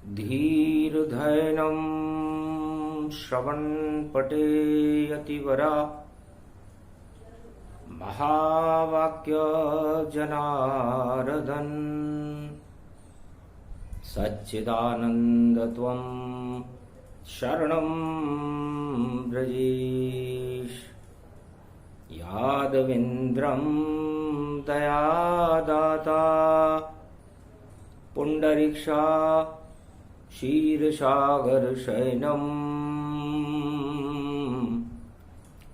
धीर्धैनं श्रवणपटेयतिवरा महावाक्यजनार्दन सच्चिदानन्दत्वं शरणं व्रजेश। यादवेन्द्रं दयादाता पुण्डरीक्षा क्षीरसागरशयनं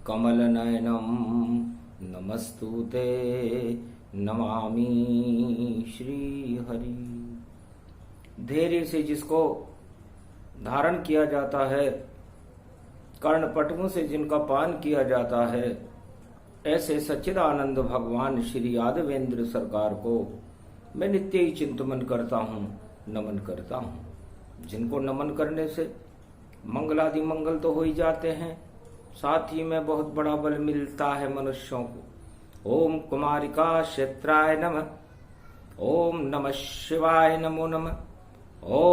कमलनयनं नमस्तुते नमामि श्रीहरि। धैर्य से जिसको धारण किया जाता है, कर्णपटुओं से जिनका पान किया जाता है, ऐसे सच्चिदानंद भगवान श्री यादवेंद्र सरकार को मैं नित्य ही चिंतन करता हूँ, नमन करता हूँ। जिनको नमन करने से मंगलादि मंगल तो हो ही जाते हैं, साथ ही में बहुत बड़ा बल मिलता है मनुष्यों को। ओम कुमारिका क्षेत्राय नमः, ओम नमः शिवाय नमो नमः, ओम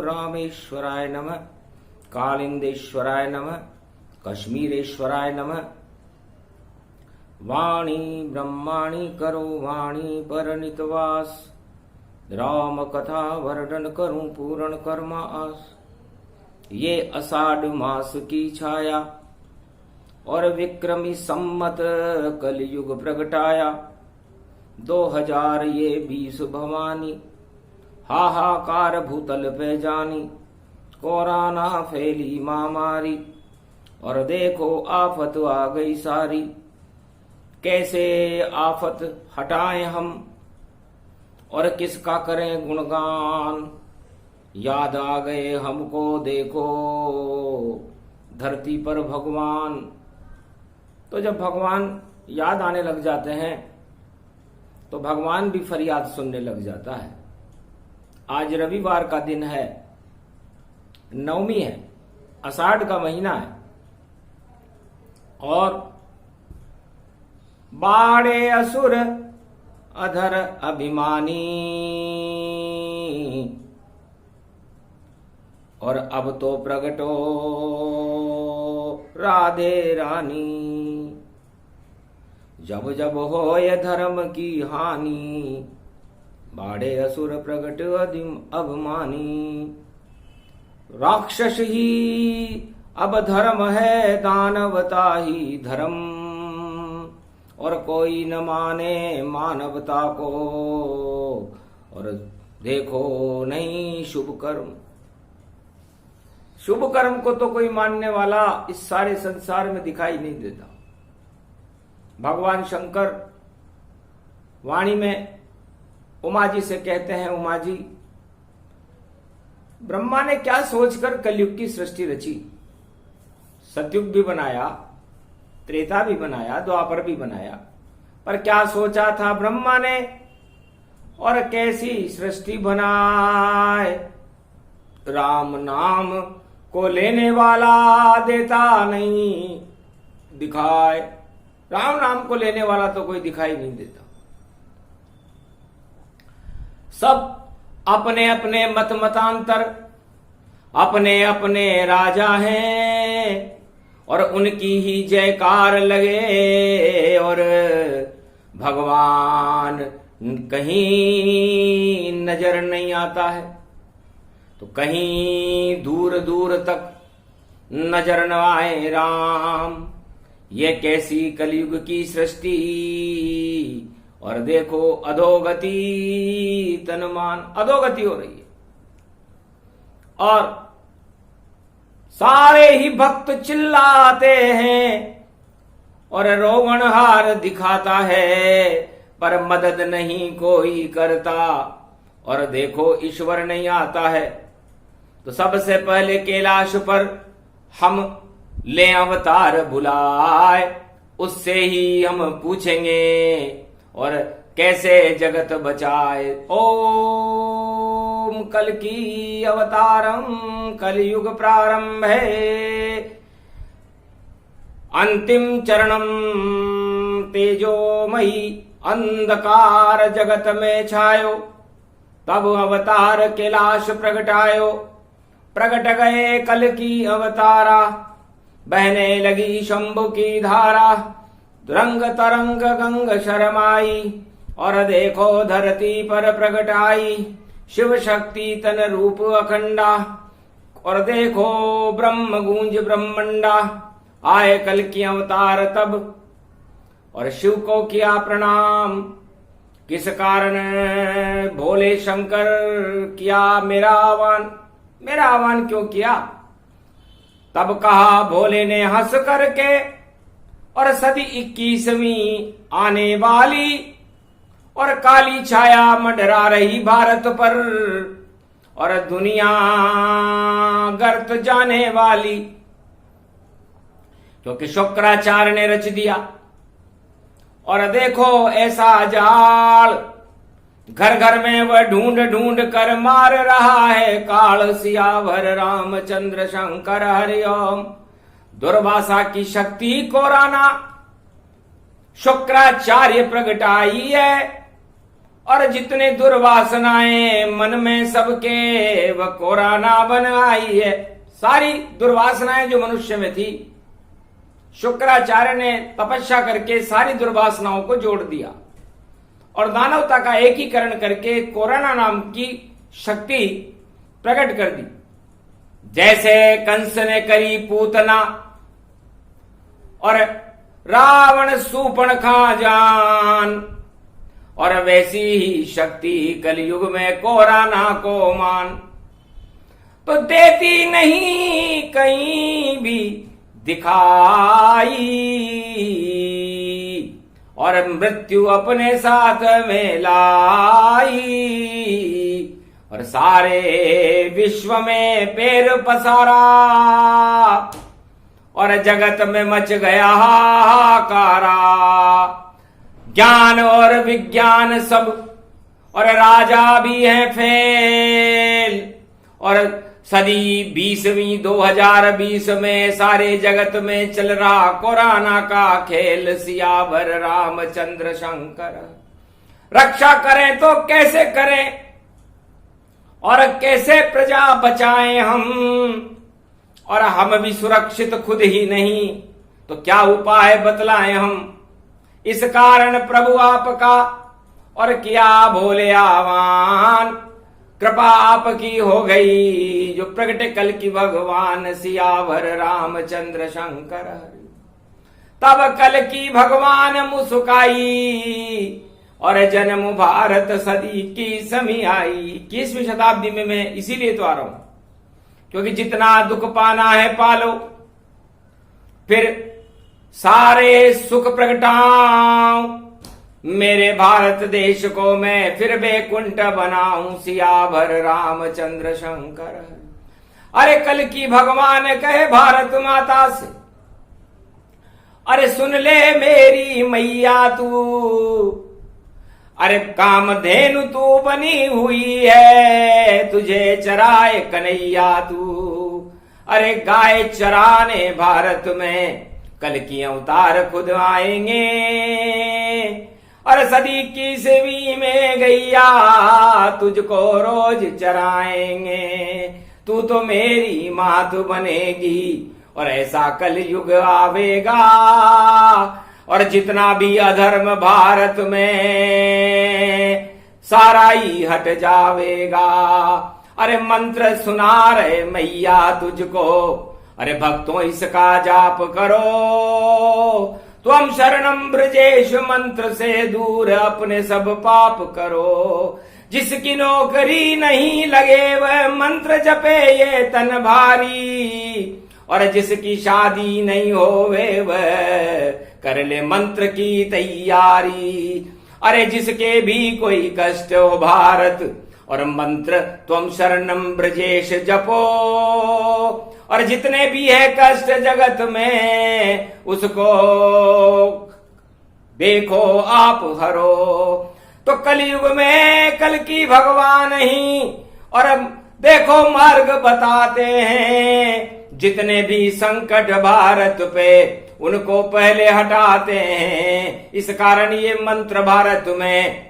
रामेश्वराय नमः, कालिंदेश्वराय नमः, कश्मीरेश्वराय नमः। वाणी ब्रह्माणी करो वाणी परनितवास, राम कथा वर्णन करूं पूर्ण कर्मा आस। ये आषाढ़ मास की छाया और विक्रमी सम्मत कलयुग प्रगटाया। 2020 भवानी हाहाकार भूतल पे जानी। कोरोना फैली महामारी और देखो आफत आ गई सारी। कैसे आफत हटाएं हम और किसका करें गुणगान। याद आ गए हमको देखो धरती पर भगवान। तो जब भगवान याद आने लग जाते हैं तो भगवान भी फरियाद सुनने लग जाता है। आज रविवार का दिन है, नवमी है, आषाढ़ का महीना है और बाड़े असुर अधर अभिमानी और अब तो प्रगटो राधे रानी। जब जब होय धर्म की हानि, बाड़े असुर प्रगट अभिमानी। राक्षस ही अब धर्म है, दानवता ही धर्म और कोई न माने मानवता को। और देखो नहीं शुभ कर्म, शुभ कर्म को तो कोई मानने वाला इस सारे संसार में दिखाई नहीं देता। भगवान शंकर वाणी में उमा जी से कहते हैं, उमा जी ब्रह्मा ने क्या सोचकर कलयुग की सृष्टि रची। सतयुग भी बनाया, त्रेता भी बनाया, द्वापर भी बनाया, पर क्या सोचा था ब्रह्मा ने और कैसी सृष्टि बनाए। राम नाम को लेने वाला देता नहीं दिखाए। राम नाम को लेने वाला तो कोई दिखाई नहीं देता। सब अपने अपने मत मतांतर, अपने अपने राजा हैं और उनकी ही जयकार लगे। और भगवान कहीं नजर नहीं आता है तो कहीं दूर दूर तक नजर न आए राम। ये कैसी कलयुग की सृष्टि और देखो अधोगति तनमान, अधोगति हो रही है। और सारे ही भक्त चिल्लाते हैं और रोगणहार दिखाता है, पर मदद नहीं कोई करता। और देखो ईश्वर नहीं आता है तो सबसे पहले कैलाश पर हम ले अवतार बुलाए, उससे ही हम पूछेंगे और कैसे जगत बचाए। ओम कल की अवतारम कलयुग प्रारंभ है, अंतिम चरणम तेजोमयी अंधकार जगत में छायो, तब अवतार कैलाश प्रगटायो। प्रगट गए कल की अवतारा, बहने लगी शंभु की धारा। रंग तरंग गंग शरमाई, और देखो धरती पर प्रगट आई। शिव शक्ति तन रूप अखंडा, और देखो ब्रह्म गूंज ब्रह्मंडा। आए कल की अवतार तब, और शिव को किया प्रणाम। किस कारण भोले शंकर किया मेरा आह्वान, मेरा आह्वान क्यों किया? तब कहा भोले ने हंस करके, और सदी 21वीं आने वाली, और काली छाया मंडरा रही भारत पर, और दुनिया गर्त जाने वाली। क्योंकि शुक्राचार्य ने रच दिया, और देखो ऐसा जाल, घर घर में वह ढूंढ ढूंढ कर मार रहा है काल। सियावर रामचंद्र शंकर हरिओम। दुर्वासा की शक्ति कोराना शुक्राचार्य प्रगटाई है, और जितने दुर्वासनाएं मन में सबके वह कोराना बन आई है। सारी दुर्वासनाएं जो मनुष्य में थी, शुक्राचार्य ने तपस्या करके सारी दुर्वासनाओं को जोड़ दिया, और दानवता का एकीकरण करके कोरोना नाम की शक्ति प्रकट कर दी। जैसे कंस ने करी पूतना, और रावण सूर्पणखा जान, और वैसी ही शक्ति कलयुग में कोरोना को मान। तो देती नहीं कहीं भी दिखाई, और मृत्यु अपने साथ में लाई। और सारे विश्व में पैर पसारा, और जगत में मच गया हाहाकारा। ज्ञान और विज्ञान सब, और राजा भी हैं फेल। और सदी 20वीं 2020 में सारे जगत में चल रहा कोरोना का खेल। सियावर रामचंद्र शंकर रक्षा करें तो कैसे करें, और कैसे प्रजा बचाएं हम। और हम भी सुरक्षित खुद ही नहीं, तो क्या उपाय बतलाएं हम। इस कारण प्रभु आपका और किया भोले आह्वान। कृपा आपकी हो गई जो प्रगटे कल की भगवान। सियावर रामचंद्र शंकर हरि। तब कल की भगवान मुस्काई, और जन्म भारत सदी की समी आई। 21वीं शताब्दी में मैं इसीलिए तो आ रहा हूं, क्योंकि जितना दुख पाना है पालो, फिर सारे सुख प्रगटाऊं। मेरे भारत देश को मैं फिर बैकुंठ बनाऊं। सियावर रामचंद्र शंकर। अरे कल की भगवान कहे भारत माता से, अरे सुन ले मेरी मैया तू। अरे कामधेनु तू बनी हुई है, तुझे चराए कन्हैया तू। अरे गाय चराने भारत में कल की अवतार खुद आएंगे। और सदी की सेवी में गैया तुझको रोज चराएंगे। तू तो मेरी मात बनेगी, और ऐसा कल युग आवेगा। और जितना भी अधर्म भारत में सारा ही हट जावेगा। अरे मंत्र सुना रहे मैया तुझको, अरे भक्तों इसका जाप करो। त्वम शरणम ब्रजेश मंत्र से दूर अपने सब पाप करो। जिसकी नौकरी नहीं लगे वह मंत्र जपे ये तन भारी। और जिसकी शादी नहीं होवे वह कर ले मंत्र की तैयारी। अरे जिसके भी कोई कष्ट हो भारत, और मंत्र त्वम शरणम ब्रजेश जपो। और जितने भी है कष्ट जगत में, उसको देखो आप हरो। तो कलयुग में कल की भगवान ही, और देखो मार्ग बताते हैं। जितने भी संकट भारत पे उनको पहले हटाते हैं। इस कारण ये मंत्र भारत में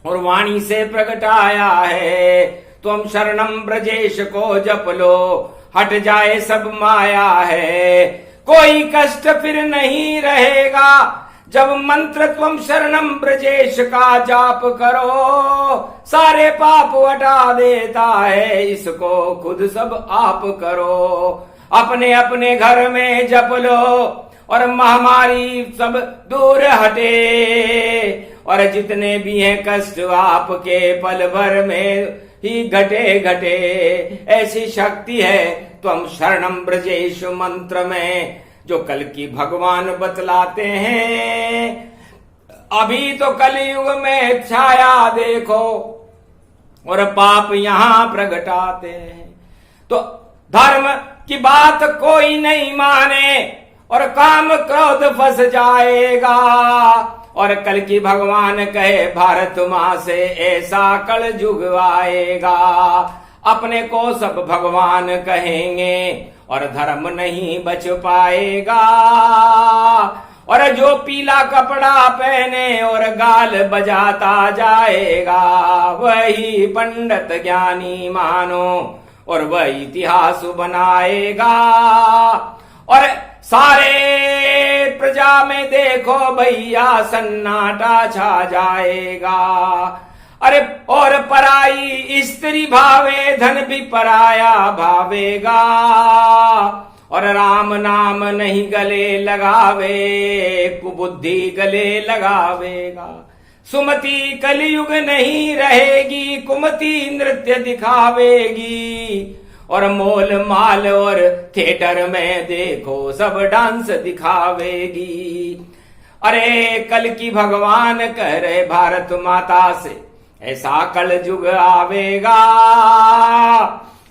और वाणी से प्रगटाया है। तुम शरणम ब्रजेश को जप लो, हट जाए सब माया है। कोई कष्ट फिर नहीं रहेगा जब मंत्र तुम शरणम ब्रजेश का जाप करो। सारे पाप हटा देता है, इसको खुद सब आप करो। अपने अपने घर में जप लो और महामारी सब दूर हटे। और जितने भी हैं कष्ट आपके पल भर में ही घटे घटे। ऐसी शक्ति है त्वं शरणम ब्रजेश मंत्र में, जो कल की भगवान बतलाते हैं। अभी तो कलयुग में छाया देखो और पाप यहां प्रगटाते हैं। तो धर्म की बात कोई नहीं माने और काम क्रोध फंस जाएगा। और कल की भगवान कहे भारत मां से ऐसा कल युग आएगा। अपने को सब भगवान कहेंगे और धर्म नहीं बच पाएगा। और जो पीला कपड़ा पहने और गाल बजाता जाएगा, वही पंडित ज्ञानी मानो और वह इतिहास बनाएगा। और सारे प्रजा में देखो भैया सन्नाटा छा जाएगा। अरे और पराई स्त्री भावे धन भी पराया भावेगा। और राम नाम नहीं गले लगावे, कुबुद्धि गले लगावेगा। सुमति कलयुग नहीं रहेगी, कुमति नृत्य दिखावेगी। और मोल माल और थिएटर में देखो सब डांस दिखावेगी। अरे कल की भगवान कह रहे भारत माता से ऐसा कल युग आवेगा।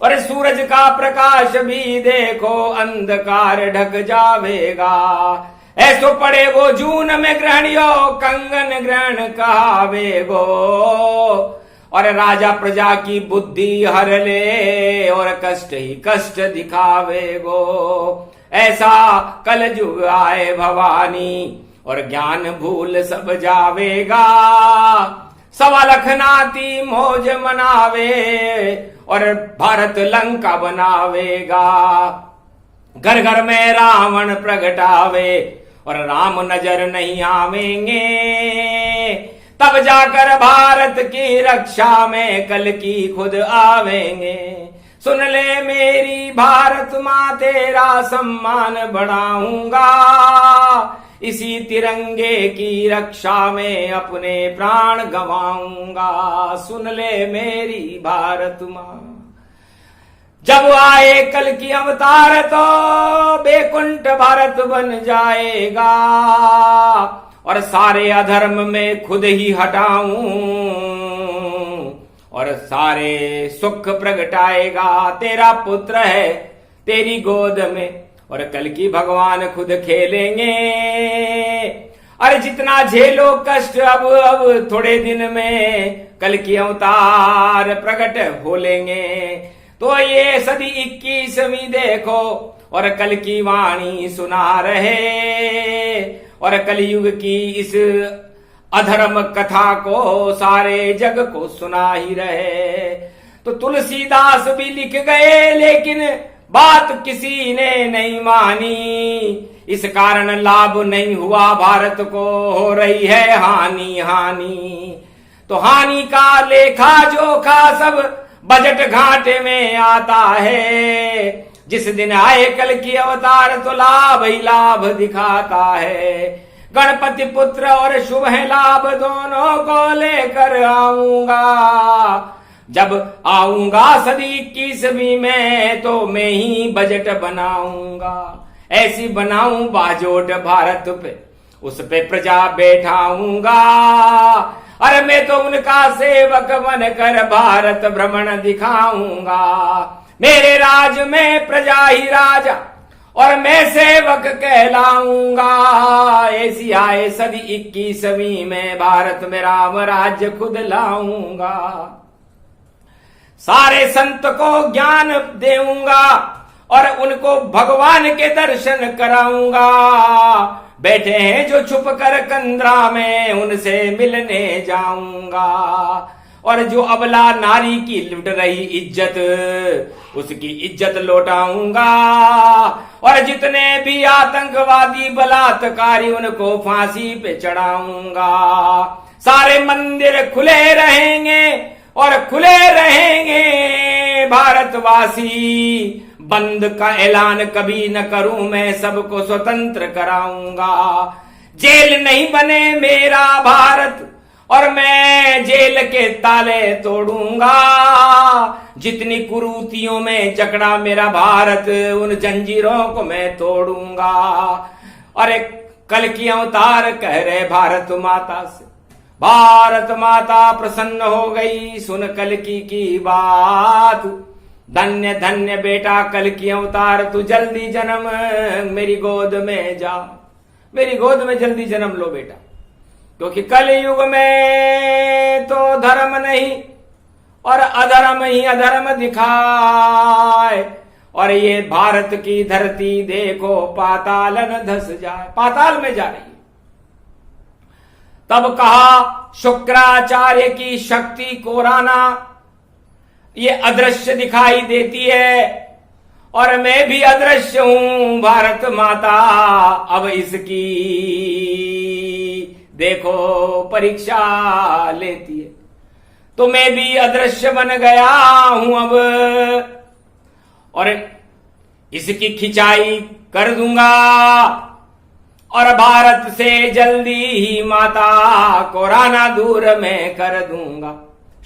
और सूरज का प्रकाश भी देखो अंधकार ढक जावेगा। ऐसो पड़े वो जून में ग्रहणियो कंगन ग्रहण कहावेगो। और राजा प्रजा की बुद्धि हर ले और कष्ट ही कष्ट दिखावेगो। ऐसा कल युग आए भवानी और ज्ञान भूल सब जावेगा। सवा लख नाती मौज मनावे और भारत लंका बनावेगा। घर घर में रावण प्रगटावे और राम नजर नहीं आवेंगे। तब जाकर भारत की रक्षा में कल की खुद आवेंगे। सुन ले मेरी भारत माँ तेरा सम्मान बढ़ाऊंगा। इसी तिरंगे की रक्षा में अपने प्राण गंवाऊंगा। सुन ले मेरी भारत माँ। जब आए कल की अवतार तो बैकुंठ भारत बन जाएगा। और सारे अधर्म में खुद ही हटाऊं और सारे सुख प्रगटाएगा। तेरा पुत्र है तेरी गोद में और कल की भगवान खुद खेलेंगे। अरे जितना झेलो कष्ट अब थोड़े दिन में कल की अवतार प्रकट होलेंगे। तो ये सदी 21वीं देखो और कल की वाणी सुना रहे। और कलयुग की इस अधर्म कथा को सारे जग को सुना ही रहे। तो तुलसीदास भी लिख गए लेकिन बात किसी ने नहीं मानी। इस कारण लाभ नहीं हुआ भारत को, हो रही है हानि हानि। तो हानि का लेखा जोखा सब बजट घाटे में आता है। जिस दिन आए कल की अवतार तो लाभ ही लाभ दिखाता है। गणपति पुत्र और शुभ है लाभ दोनों को लेकर आऊंगा। जब आऊंगा सदी 21वीं में तो मैं ही बजट बनाऊंगा। ऐसी बनाऊं बाजोट भारत पे, उस पे प्रजा बैठाऊंगा। अरे मैं तो उनका सेवक बनकर भारत भ्रमण दिखाऊंगा। मेरे राज में प्रजा ही राजा और मैं सेवक कहलाऊंगा। ऐसी आए सदी 21वीं में भारत में राम राज्य खुद लाऊंगा। सारे संत को ज्ञान देऊंगा और उनको भगवान के दर्शन कराऊंगा। बैठे हैं जो छुप कर कंदरा में, उनसे मिलने जाऊंगा। और जो अबला नारी की लुट रही इज्जत, उसकी इज्जत लौटाऊंगा। और जितने भी आतंकवादी बलात्कारी, उनको फांसी पे चढ़ाऊंगा। सारे मंदिर खुले रहेंगे और खुले रहेंगे भारतवासी। बंद का ऐलान कभी न करूं मैं, सबको स्वतंत्र कराऊंगा। जेल नहीं बने मेरा भारत, और मैं जेल के ताले तोड़ूंगा। जितनी कुरीतियों में जकड़ा मेरा भारत, उन जंजीरों को मैं तोड़ूंगा। और एक कल की अवतार कह रहे भारत माता से, भारत माता प्रसन्न हो गई सुन कल की बात। धन्य धन्य बेटा कल की अवतार, तू जल्दी जन्म मेरी गोद में जा। मेरी गोद में जल्दी जन्म लो बेटा, क्योंकि कल युग में तो धर्म नहीं और अधर्म ही अधर्म दिखाए। और ये भारत की धरती देखो पाताल न धस जाए, पाताल में जा रही है। तब कहा शुक्राचार्य की शक्ति कोराना ये अदृश्य दिखाई देती है, और मैं भी अदृश्य हूं भारत माता। अब इसकी देखो परीक्षा लेती है, तो मैं भी अदृश्य बन गया हूं अब। और इसकी खिंचाई कर दूंगा, और भारत से जल्दी ही माता कोराना दूर में कर दूंगा।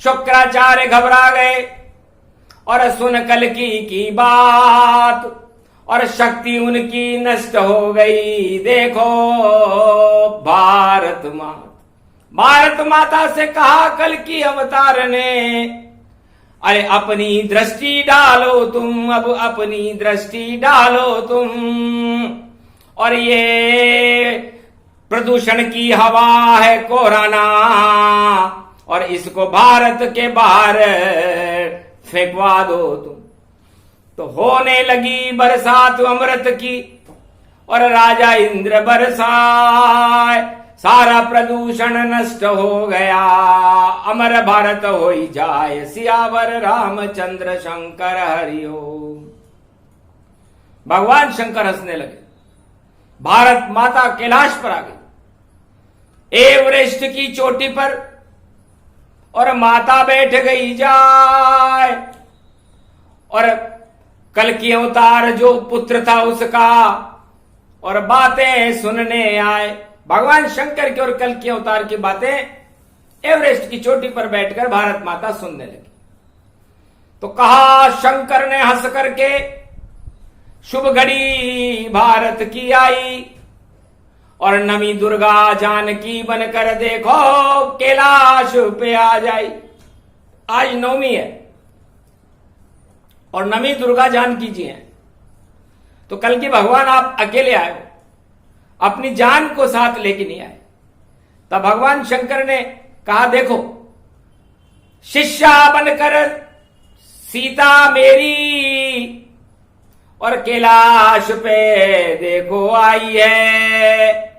शुक्राचार्य घबरा गए और सुन कल की बात, और शक्ति उनकी नष्ट हो गई। देखो भारत माता से कहा कल की अवतार ने, अरे अपनी दृष्टि डालो तुम, अब अपनी दृष्टि डालो तुम। और ये प्रदूषण की हवा है कोराना, और इसको भारत के बाहर फेंकवा दो तुम। तो होने लगी बरसात अमृत की, और राजा इंद्र बरसाए। सारा प्रदूषण नष्ट हो गया, अमर भारत हो जाए। सियावर रामचंद्र शंकर हरि ओम। भगवान शंकर हंसने लगे। भारत माता कैलाश पर आ गई, एवरेस्ट की चोटी पर, और माता बैठ गई जाए। और कल की अवतार जो पुत्र था उसका, और बातें सुनने आए भगवान शंकर की। और कल की अवतार की बातें एवरेस्ट की चोटी पर बैठकर भारत माता सुनने लगी। तो कहा शंकर ने हंस करके, शुभ घड़ी भारत की आई, और नवी दुर्गा जानकी बनकर देखो कैलाश पे आ जाई। आज नवमी है और नवी दुर्गा जानकी जी हैं। तो कल की भगवान आप अकेले आए हो, अपनी जान को साथ लेके नहीं आए। तब भगवान शंकर ने कहा देखो शिष्या बनकर सीता मेरी, और कैलाश पे देखो आई है।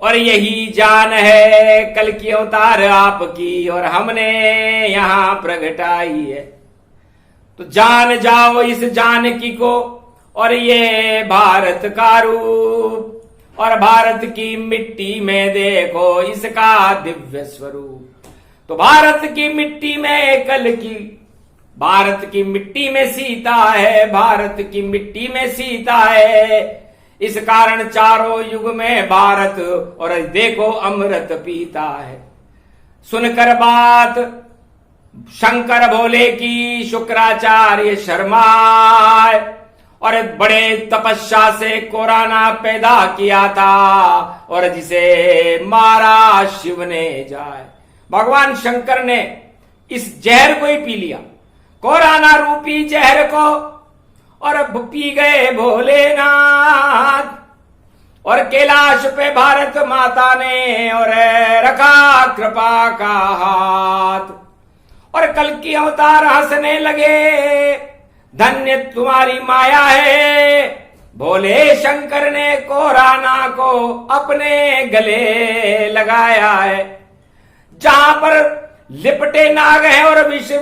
और यही जान है कल की अवतार आपकी, और हमने यहां प्रगटाई है। तो जान जाओ इस जानकी को, और ये भारत का रूप, और भारत की मिट्टी में देखो इसका दिव्य स्वरूप। तो भारत की मिट्टी में कल की, भारत की मिट्टी में सीता है, भारत की मिट्टी में सीता है। इस कारण चारों युग में भारत और देखो अमृत पीता है। सुनकर बात शंकर भोले की शुक्राचार्य शर्माए, और बड़े तपस्या से कोराना पैदा किया था, और जिसे मारा शिव ने जाए। भगवान शंकर ने इस जहर को ही पी लिया, कोराना रूपी जहर को, और पी गए भोलेनाथ। और कैलाश पे भारत माता ने और रखा कृपा का हाथ, और कल की अवतार हंसने लगे। धन्य तुम्हारी माया है। भोले शंकर ने कोराना को अपने गले लगाया है। जहां पर लिपटे नाग है और विष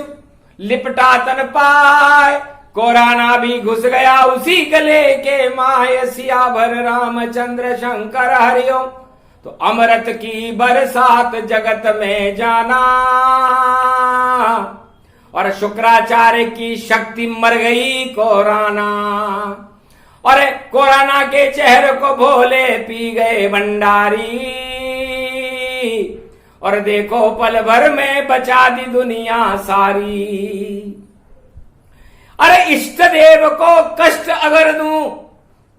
लिपटा तन पाए, कोराना भी घुस गया उसी गले के माय। सियावर रामचंद्र शंकर हरिओम। तो अमृत की बरसात जगत में जाना, और शुक्राचार्य की शक्ति मर गई कोराना। और कोराना के चेहरे को भोले पी गए भंडारी। और देखो पल भर में बचा दी दुनिया सारी। अरे इष्ट देव को कष्ट अगर दूं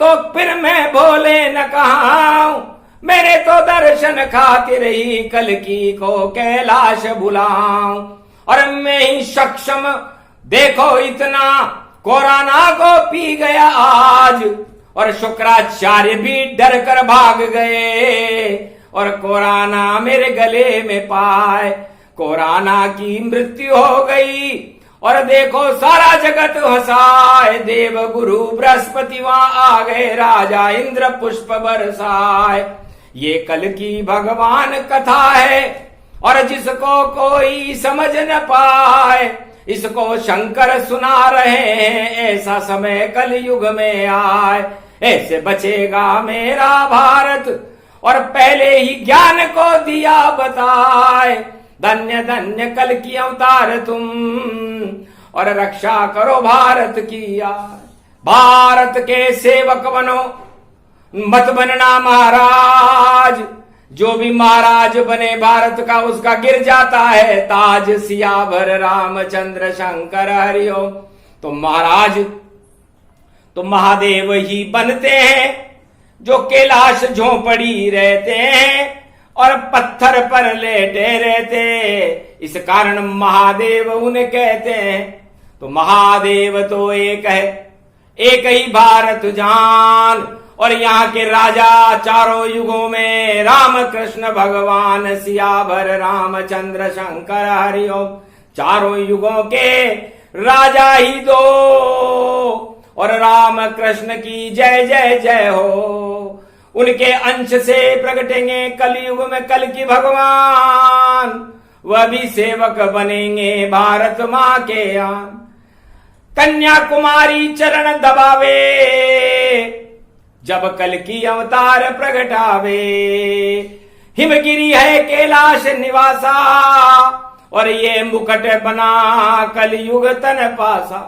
तो फिर मैं भोले न कहाऊं। मैंने तो दर्शन खातिर ही कल की को कैलाश बुलाऊं। और मैं ही सक्षम, देखो इतना कोराना को पी गया आज। और शुक्राचार्य भी डर कर भाग गए, और कोराना मेरे गले में पाए। कोराना की मृत्यु हो गई, और देखो सारा जगत हंसाए। देव गुरु बृहस्पति वहां आ गए, राजा इंद्र पुष्प बरसाए। ये कल की भगवान कथा है, और जिसको कोई समझ न पाए, इसको शंकर सुना रहे हैं। ऐसा समय कल युग में आए, ऐसे बचेगा मेरा भारत, और पहले ही ज्ञान को दिया बताए। धन्य धन्य कल की अवतार तुम, और रक्षा करो भारत की यार। भारत के सेवक बनो, मत बनना महाराज। जो भी महाराज बने भारत का, उसका गिर जाता है ताज। सियावर रामचंद्र शंकर हरिओम। तो महाराज तो महादेव ही बनते हैं, जो कैलाश झोंपड़ी रहते हैं और पत्थर पर लेटे रहते। इस कारण महादेव उन्हें कहते हैं। तो महादेव तो एक है, एक ही भारत जान। और यहाँ के राजा चारों युगों में राम कृष्ण भगवान। सियावर रामचंद्र शंकर हरिओम। चारों युगों के राजा ही दो, और राम कृष्ण की जय जय जय हो। उनके अंश से प्रगटेंगे कलयुग में कल की भगवान। वह भी सेवक बनेंगे भारत माँ के आन। कन्याकुमारी चरण दबावे, जब कल की अवतार प्रगटावे। हिमगिरी है कैलाश निवासा, और ये मुकुट बना कलयुग तन पासा।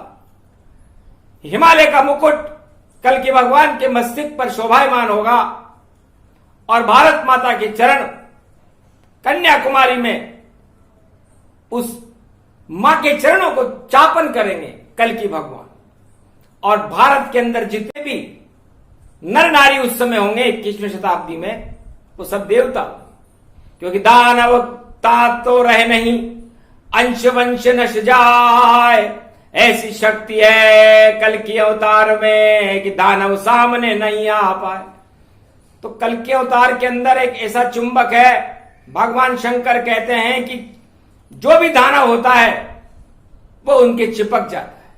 हिमालय का मुकुट कल के भगवान के मस्तक पर शोभायमान होगा, और भारत माता के चरण कन्याकुमारी में उस मां के चरणों को चापन करेंगे कल की भगवान। और भारत के अंदर जितने भी नर नारी उस समय होंगे 21वीं शताब्दी में, वो सब देवता, क्योंकि दानव तात तो रहे नहीं, अंश वंश नश जाए। ऐसी शक्ति है कल की अवतार में कि दानव सामने नहीं आ पाए। तो कल के अवतार के अंदर एक ऐसा चुंबक है, भगवान शंकर कहते हैं कि जो भी दानव होता है वो उनके चिपक जाता है,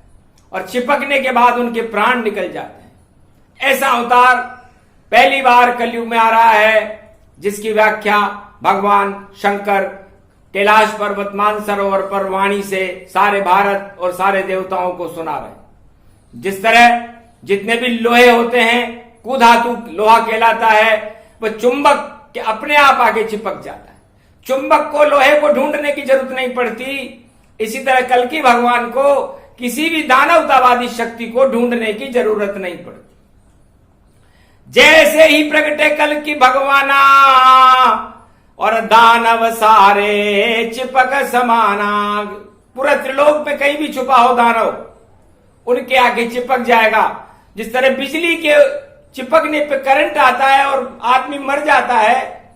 और चिपकने के बाद उनके प्राण निकल जाते हैं। ऐसा अवतार पहली बार कलयुग में आ रहा है, जिसकी व्याख्या भगवान शंकर कैलाश पर्वत मानसरोवर पर वाणी से सारे भारत और सारे देवताओं को सुना रहे। जिस तरह जितने भी लोहे होते हैं, कुधातु लोहा कहलाता है, वह चुंबक के अपने आप आगे चिपक जाता है। चुंबक को लोहे को ढूंढने की जरूरत नहीं पड़ती। इसी तरह कल की भगवान को किसी भी दानवतावादी शक्ति को ढूंढने की जरूरत नहीं पड़ती। जैसे ही प्रगटे कल की भगवाना, और दानव सारे चिपक समाना। पूरा त्रिलोक में कहीं भी छुपा हो दानव, उनके आगे चिपक जाएगा। जिस तरह बिजली के चिपकने पे करंट आता है और आदमी मर जाता है,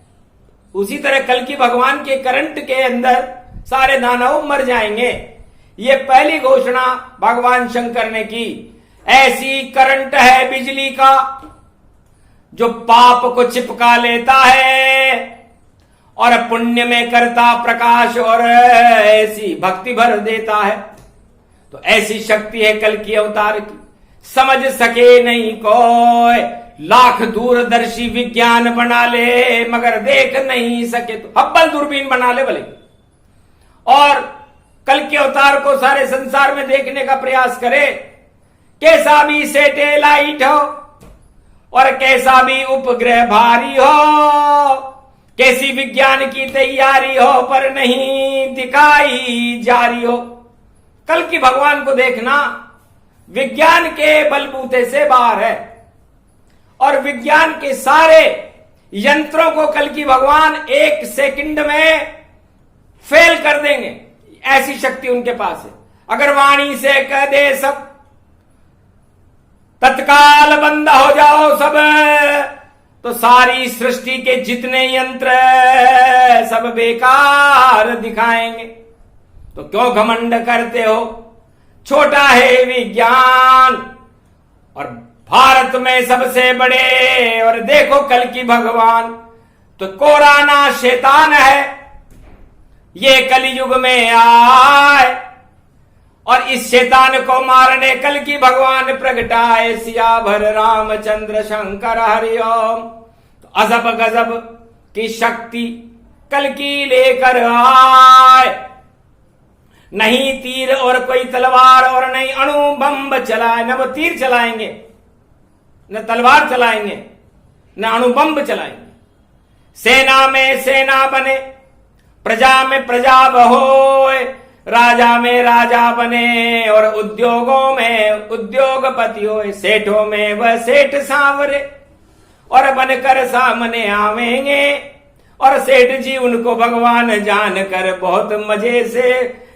उसी तरह कल की भगवान के करंट के अंदर सारे दानव मर जाएंगे। ये पहली घोषणा भगवान शंकर ने की। ऐसी करंट है बिजली का जो पाप को चिपका लेता है और पुण्य में करता प्रकाश, और ऐसी भक्ति भर देता है। तो ऐसी शक्ति है कल की अवतार की, समझ सके नहीं कोई, लाख दूरदर्शी विज्ञान बना ले मगर देख नहीं सके तो हब्बल दूरबीन बना ले भले, और कल के अवतार को सारे संसार में देखने का प्रयास करे। कैसा भी सैटेलाइट हो और कैसा भी उपग्रह भारी हो, कैसी विज्ञान की तैयारी हो पर नहीं दिखाई जारी हो, कल की भगवान को देखना विज्ञान के बलबूते से बाहर है, और विज्ञान के सारे यंत्रों को कल की भगवान एक सेकंड में फेल कर देंगे, ऐसी शक्ति उनके पास है। अगर वाणी से कह दे सब तत्काल बंद हो जाओ सब, तो सारी सृष्टि के जितने यंत्र सब बेकार दिखाएंगे। तो क्यों घमंड करते हो, छोटा है विज्ञान और भारत में सबसे बड़े, और देखो कल की भगवान तो कोराना शैतान है, ये कलयुग में आए और इस शैतान को मारने कल की भगवान प्रगटाए। सियावर रामचंद्र शंकर हरिओम। तो अजब गजब की शक्ति कल की लेकर आए, नहीं तीर और कोई तलवार और नहीं अणु बम चलाए, न वो तीर चलाएंगे न तलवार चलाएंगे न अणु बम चलाएंगे। सेना में सेना बने, प्रजा में प्रजा बहोए, राजा में राजा बने और उद्योगों में उद्योगपति होए। सेठों में वह सेठ सांवरे और बनकर सामने आवेंगे, और सेठ जी उनको भगवान जानकर बहुत मजे से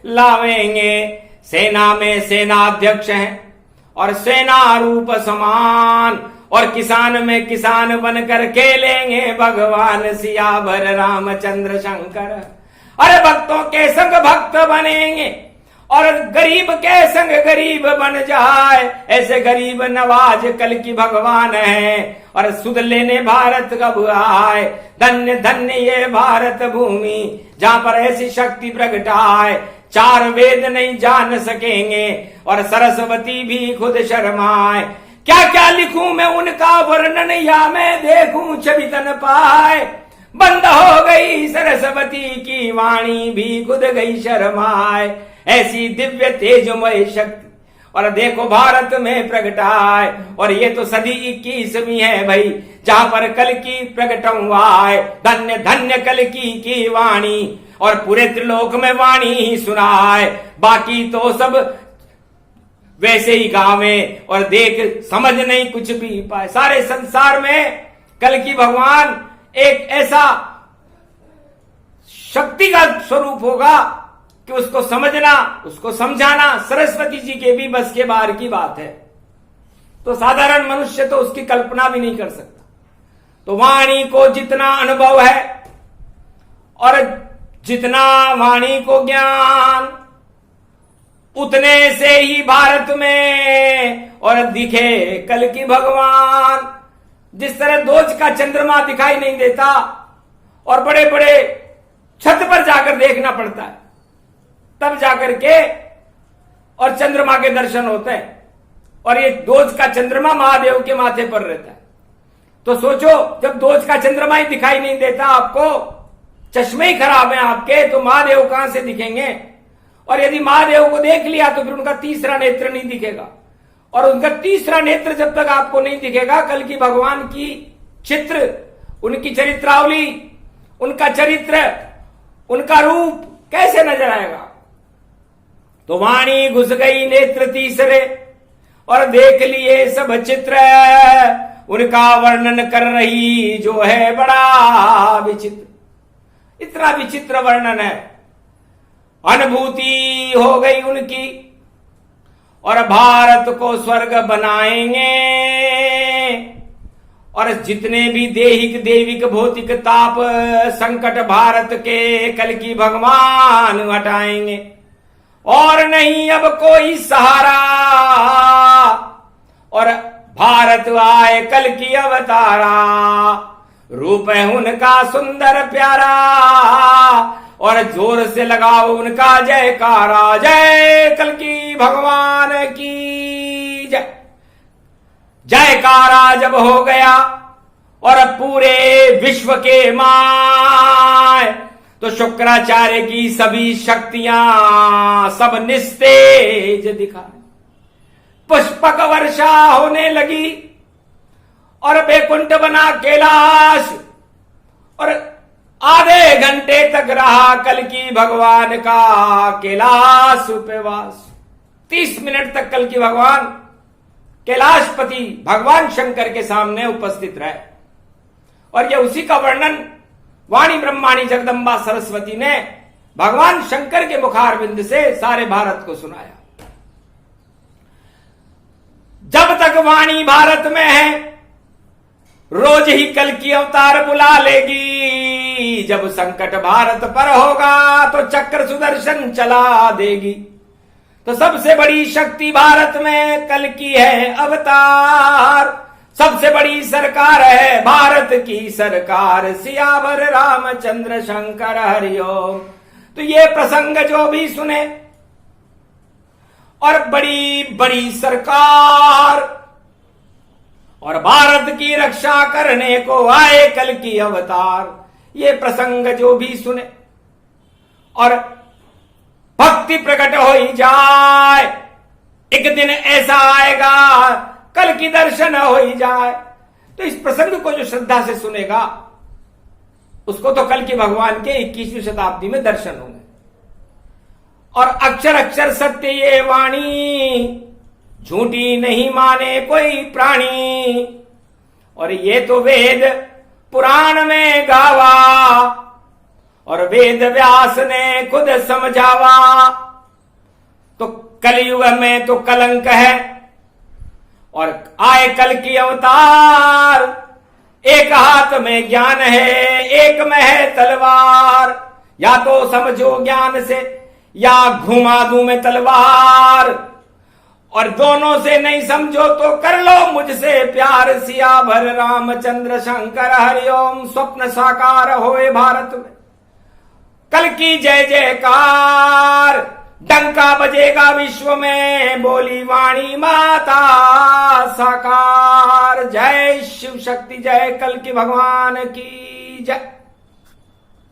लावेंगे। सेना में सेनाध्यक्ष हैं और सेना रूप समान, और किसान में किसान बनकर खेलेंगे भगवान सियावर रामचंद्र शंकर। अरे भक्तों के संग भक्त बनेंगे और गरीब के संग गरीब बन जाए, ऐसे गरीब नवाज कल की भगवान है। और सुध लेने भारत कब आए, धन्य धन्य ये भारत भूमि जहां पर ऐसी शक्ति प्रगटाए, चार वेद नहीं जान सकेंगे और सरस्वती भी खुद शर्माए। क्या क्या लिखूं मैं उनका वर्णन, या मैं देखूं छवि तन पाए। बंद हो गई सरस्वती की वाणी भी खुद गई शर्माए, ऐसी दिव्य तेजमय शक्ति और देखो भारत में प्रगटाए। और ये तो सदी 21वीं है भाई, जहां पर कल की प्रगट हुआ। धन्य धन्य कल की वाणी, और पूरे त्रिलोक में वाणी ही सुनाए। बाकी तो सब वैसे ही गावे और देख समझ नहीं कुछ भी पाए। सारे संसार में कल की भगवान एक ऐसा शक्ति का स्वरूप होगा कि उसको समझना, उसको समझाना सरस्वती जी के भी बस के बाहर की बात है। तो साधारण मनुष्य तो उसकी कल्पना भी नहीं कर सकता। तो वाणी को जितना अनुभव है और जितना वाणी को ज्ञान, उतने से ही भारत में और दिखे कल की भगवान। जिस तरह दोज का चंद्रमा दिखाई नहीं देता और बड़े बड़े छत पर जाकर देखना पड़ता है, तब जाकर के और चंद्रमा के दर्शन होते हैं। और ये दोज का चंद्रमा महादेव के माथे पर रहता है। तो सोचो, जब दोज का चंद्रमा ही दिखाई नहीं देता आपको, चश्मे ही खराब हैं आपके, तो महादेव कहां से दिखेंगे। और यदि महादेव को देख लिया तो फिर उनका तीसरा नेत्र नहीं दिखेगा, और उनका तीसरा नेत्र जब तक आपको नहीं दिखेगा, कल की भगवान की चित्र, उनकी चरित्रावली, उनका चरित्र, उनका रूप कैसे नजर आएगा। तो वाणी घुस गई नेत्र तीसरे और देख लिए सब चित्र, उनका वर्णन कर रही जो है बड़ा विचित्र। इतना विचित्र वर्णन है, अनुभूति हो गई उनकी, और भारत को स्वर्ग बनाएंगे। और जितने भी देहिक देविक भौतिक ताप संकट भारत के कल की भगवान हटाएंगे, और नहीं अब कोई सहारा। और भारत आए कल की अवतारा, रूप है उनका सुंदर प्यारा, और जोर से लगाओ उनका जयकारा। जय कल्कि भगवान की जय। जयकारा जब हो गया और पूरे विश्व के माय, तो शुक्राचार्य की सभी शक्तियां सब निस्तेज दिखाई। पुष्पक वर्षा होने लगी और बैकुंठ बना कैलाश, और आधे घंटे तक रहा कल्कि भगवान का कैलाश उपवास। 30 मिनट तक कल्कि भगवान कैलाशपति भगवान शंकर के सामने उपस्थित रहे। और यह उसी का वर्णन वाणी ब्रह्माणी जगदम्बा सरस्वती ने भगवान शंकर के मुखारविंद से सारे भारत को सुनाया। जब तक वाणी भारत में है, रोज ही कल्कि अवतार बुला लेगी। जब संकट भारत पर होगा तो चक्र सुदर्शन चला देगी। तो सबसे बड़ी शक्ति भारत में कल्कि है अवतार। सबसे बड़ी सरकार है भारत की सरकार। सियावर रामचंद्र शंकर हरिओम। तो ये प्रसंग जो भी सुने, और बड़ी बड़ी सरकार और भारत की रक्षा करने को आए कल्कि अवतार, ये प्रसंग जो भी सुने और भक्ति प्रकट हो ही जाए, एक दिन ऐसा आएगा कल्कि दर्शन हो ही जाए। तो इस प्रसंग को जो श्रद्धा से सुनेगा उसको तो कल्कि भगवान के 21वीं शताब्दी में दर्शन होंगे। और अक्षर अक्षर सत्य ये वाणी, झूठी नहीं माने कोई प्राणी। और ये तो वेद पुराण में गावा, और वेद व्यास ने खुद समझावा। तो कलयुग में तो कलंक है, और आए कल्कि अवतार। एक हाथ में ज्ञान है, एक में है तलवार। या तो समझो ज्ञान से, या घुमा दूं मैं तलवार। और दोनों से नहीं समझो तो कर लो मुझसे प्यार। सियावर रामचंद्र शंकर हरिओम। स्वप्न साकार होए भारत में कल्कि जय जयकार। डंका बजेगा विश्व में, बोली वाणी माता साकार। जय शिव शक्ति, जय कल्कि भगवान की जय।